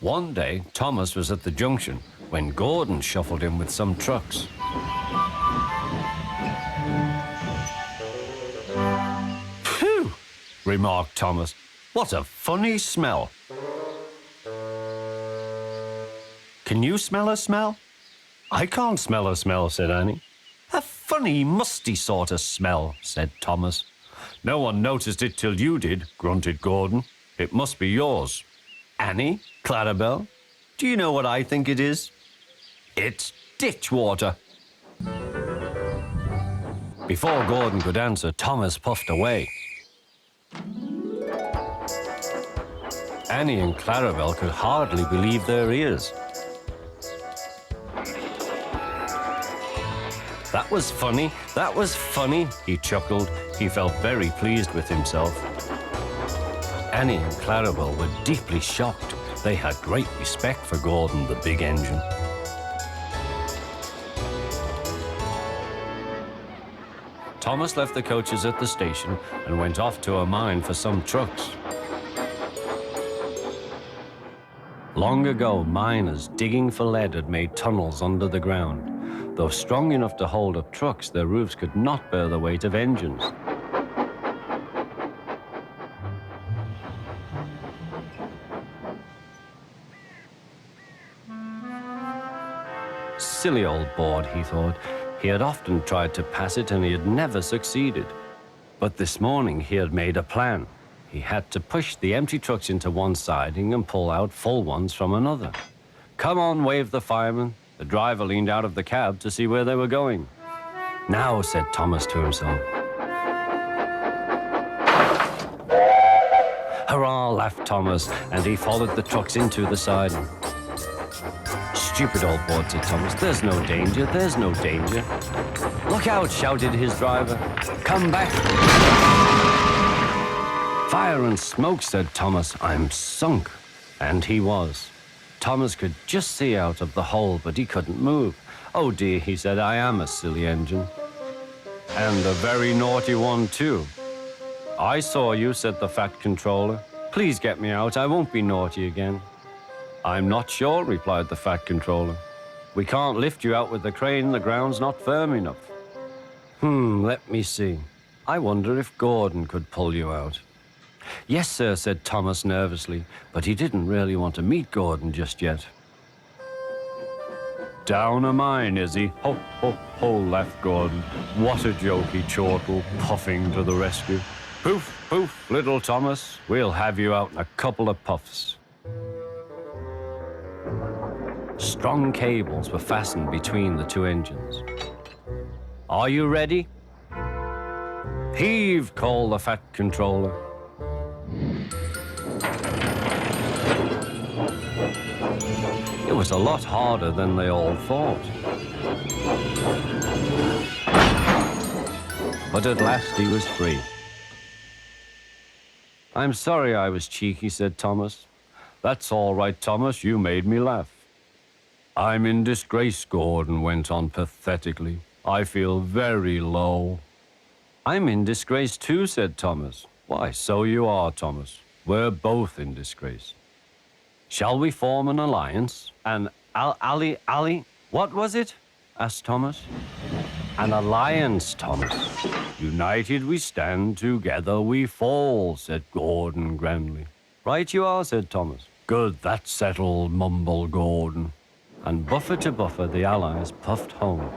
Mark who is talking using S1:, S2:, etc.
S1: One day, Thomas was at the junction when Gordon shuffled in with some trucks. "Phew," remarked Thomas. "What a funny smell." "Can you smell a smell?" "I can't smell a smell," said Annie. "A funny, musty sort of smell," said Thomas. "No one noticed it till you did," grunted Gordon. "It must be yours." "Annie, Clarabelle, do you know what I think it is? It's ditch water." Before Gordon could answer, Thomas puffed away. Annie and Clarabelle could hardly believe their ears. "That was funny, that was funny," he chuckled. He felt very pleased with himself. Annie and Clarabelle were deeply shocked. They had great respect for Gordon, the big engine. Thomas left the coaches at the station and went off to a mine for some trucks. Long ago, miners digging for lead had made tunnels under the ground. Though strong enough to hold up trucks, their roofs could not bear the weight of engines. Silly old board, he thought. He had often tried to pass it and he had never succeeded. But this morning he had made a plan. He had to push the empty trucks into one siding and pull out full ones from another. "Come on," waved the fireman. The driver leaned out of the cab to see where they were going. "Now," said Thomas to himself. "Hurrah," laughed Thomas, and he followed the trucks into the siding. "Stupid old board," said Thomas. "There's no danger, there's no danger." "Look out," shouted his driver. "Come back." "Fire and smoke," said Thomas. "I'm sunk." And he was. Thomas could just see out of the hole, but he couldn't move. "Oh dear," he said, "I am a silly engine. And a very naughty one, too." "I saw you," said the fat controller. "Please get me out. I won't be naughty again." "I'm not sure," replied the fat controller. "We can't lift you out with the crane. The ground's not firm enough." Let me see. I wonder if Gordon could pull you out." "Yes, sir," said Thomas nervously, but he didn't really want to meet Gordon just yet. "Down a mine, is he? Ho, ho, ho," laughed Gordon. "What a jokey chortle, puffing to the rescue. Poof, poof, little Thomas. We'll have you out in a couple of puffs." Strong cables were fastened between the two engines. "Are you ready?" "Heave," called the fat controller. It was a lot harder than they all thought. But at last he was free. "I'm sorry I was cheeky," said Thomas. "That's all right, Thomas. You made me laugh." "I'm in disgrace," Gordon went on pathetically. "I feel very low." "I'm in disgrace too," said Thomas. "Why, so you are, Thomas. We're both in disgrace." "Shall we form an alliance? An ally? What was it?" asked Thomas. "An alliance, Thomas. United we stand, together we fall," said Gordon grandly. "Right you are," said Thomas. "Good, that's settled," mumbled Gordon. And buffer to buffer, the allies puffed home.